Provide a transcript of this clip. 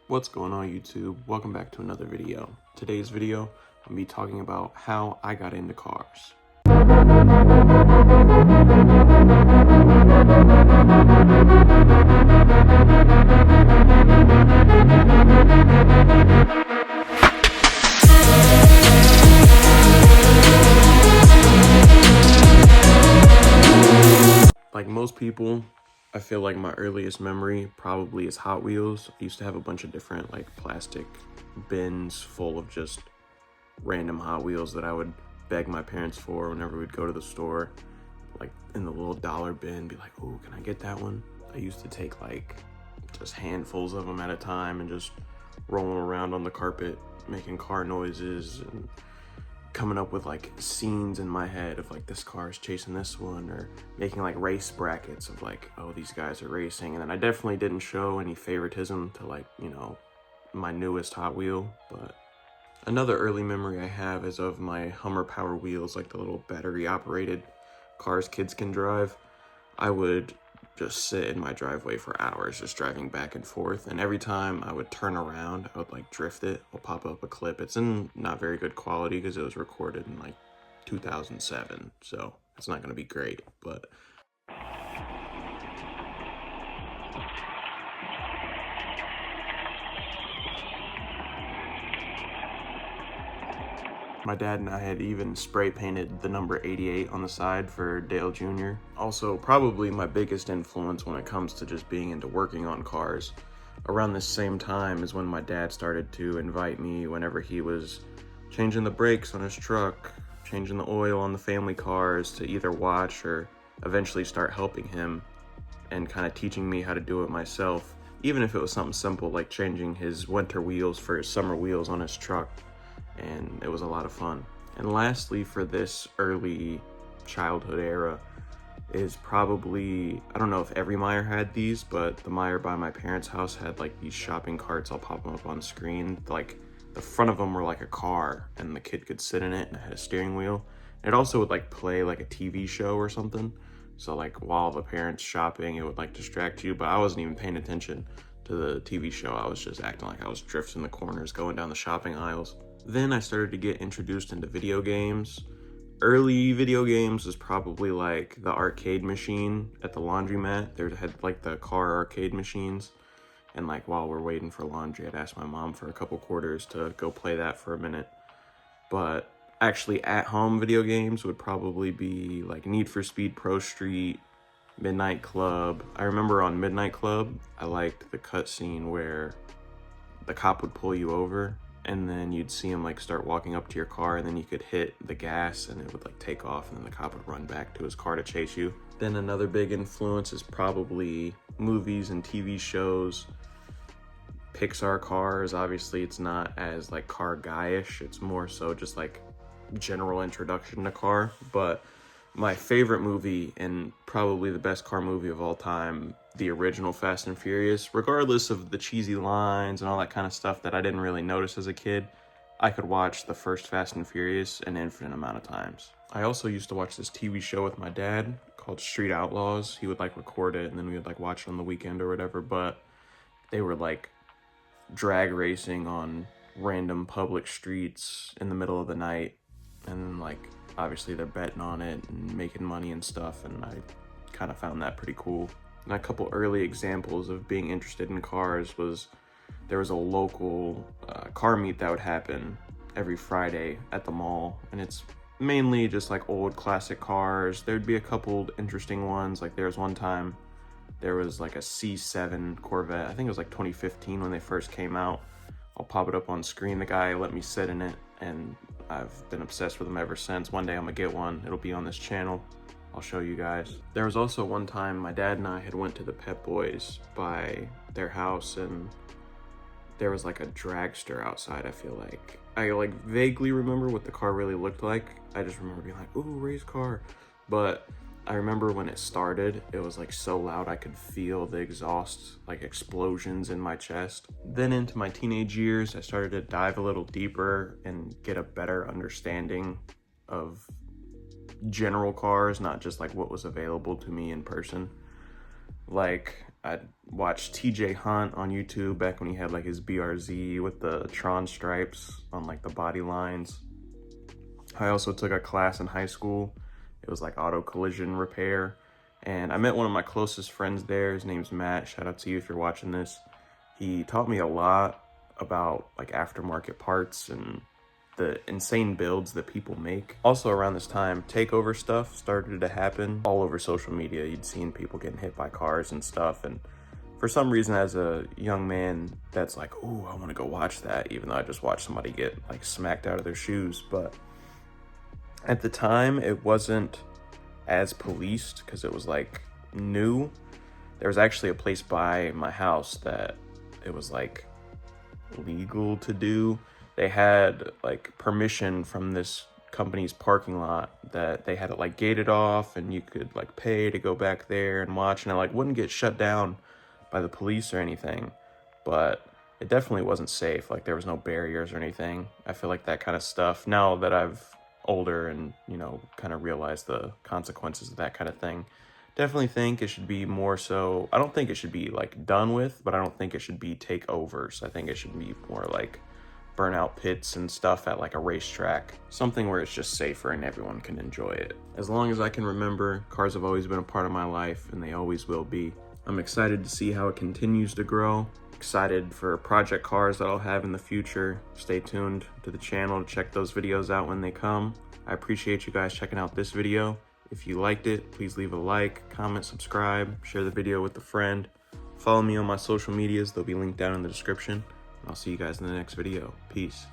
What's going on, YouTube? Welcome back to another video. Today's video, I'm gonna be talking about how I got into cars. Like most people, I feel like my earliest memory probably is Hot Wheels. I used to have a bunch of different like plastic bins full of just random Hot Wheels that I would beg my parents for whenever we'd go to the store. Like in the little dollar bin, be like, oh, can I get that one? I used to take like just handfuls of them at a time and just roll them around on the carpet, making car noises and coming up with like scenes in my head of like this car is chasing this one, or making like race brackets of like, oh, these guys are racing. And then I definitely didn't show any favoritism to like, you know, my newest Hot Wheel. But another early memory I have is of my Hummer Power Wheels, like the little battery operated cars kids can drive. I would just sit in my driveway for hours just driving back and forth, and every time I would turn around I would like drift it. I'll pop up a clip. It's in not very good quality because it was recorded in like 2007, so it's not going to be great, but my dad and I had even spray painted the number 88 on the side for Dale Jr. Also, probably my biggest influence when it comes to just being into working on cars. Around this same time is when my dad started to invite me whenever he was changing the brakes on his truck, changing the oil on the family cars, to either watch or eventually start helping him and kind of teaching me how to do it myself. Even if it was something simple like changing his winter wheels for his summer wheels on his truck. And it was a lot of fun. And lastly, for this early childhood era is probably, I don't know if every Meijer had these, but the Meijer by my parents' house had like these shopping carts. I'll pop them up on screen. Like the front of them were like a car and the kid could sit in it, and it had a steering wheel. It also would like play like a TV show or something. So like while the parents shopping, it would like distract you, but I wasn't even paying attention to the TV show. I was just acting like I was drifting the corners, going down the shopping aisles. Then I started to get introduced into video games. Early video games was probably like the arcade machine at the laundromat. There had like the car arcade machines. And like while we're waiting for laundry, I'd ask my mom for a couple quarters to go play that for a minute. But actually at home video games would probably be like Need for Speed Pro Street, Midnight Club. I remember on Midnight Club, I liked the cutscene where the cop would pull you over, and then you'd see him like start walking up to your car, and then you could hit the gas and it would like take off, and then the cop would run back to his car to chase you. Then another big influence is probably movies and TV shows. Pixar cars, obviously it's not as like car guy-ish, it's more so just like general introduction to car. But my favorite movie, and probably the best car movie of all time, the original Fast and Furious, regardless of the cheesy lines and all that kind of stuff that I didn't really notice as a kid, I could watch the first Fast and Furious an infinite amount of times. I also used to watch this TV show with my dad called Street Outlaws. He would like record it and then we would like watch it on the weekend or whatever, but they were like drag racing on random public streets in the middle of the night, and like obviously they're betting on it and making money and stuff, and I kind of found that pretty cool. And a couple early examples of being interested in cars was there was a local car meet that would happen every Friday at the mall, and it's mainly just like old classic cars. There'd be a couple interesting ones. Like there was one time there was like a C7 Corvette. I think it was like 2015 when they first came out. I'll pop it up on screen. The guy let me sit in it, and I've been obsessed with them ever since. One day I'm gonna get one. It'll be on this channel. I'll show you guys. There was also one time my dad and I had went to the Pep Boys by their house, and there was like a dragster outside. I feel like I like vaguely remember what the car really looked like. I just remember being like, ooh, race car. But I remember when it started, it was like so loud I could feel the exhaust like explosions in my chest. Then into my teenage years, I started to dive a little deeper and get a better understanding of general cars, not just like what was available to me in person. Like I watched TJ Hunt on YouTube back when he had like his BRZ with the Tron stripes on like the body lines. I also took a class in high school. It was like auto collision repair. And I met one of my closest friends there. His name's Matt. Shout out to you if you're watching this. He taught me a lot about like aftermarket parts and the insane builds that people make. Also around this time, takeover stuff started to happen all over social media. You'd seen people getting hit by cars and stuff. And for some reason, as a young man, that's like, ooh, I want to go watch that, even though I just watched somebody get like smacked out of their shoes. But at the time, it wasn't as policed because it was like new. There was actually a place by my house that it was like legal to do. They had like permission from this company's parking lot that they had it like gated off, and you could like pay to go back there and watch, and it like wouldn't get shut down by the police or anything, but it definitely wasn't safe. Like there was no barriers or anything. I feel like that kind of stuff, now that I've older and, you know, kind of realized the consequences of that kind of thing, definitely think it should be more so. I don't think it should be like done with, but I don't think it should be takeovers. I think it should be more like burnout pits and stuff at like a racetrack, something where it's just safer and everyone can enjoy it. As long as I can remember, cars have always been a part of my life, and they always will be. I'm excited to see how it continues to grow. Excited for project cars that I'll have in the future. Stay tuned to the channel to check those videos out when they come. I appreciate you guys checking out this video. If you liked it, please leave a like, comment, subscribe, share the video with a friend. Follow me on my social medias. They'll be linked down in the description. I'll see you guys in the next video. Peace.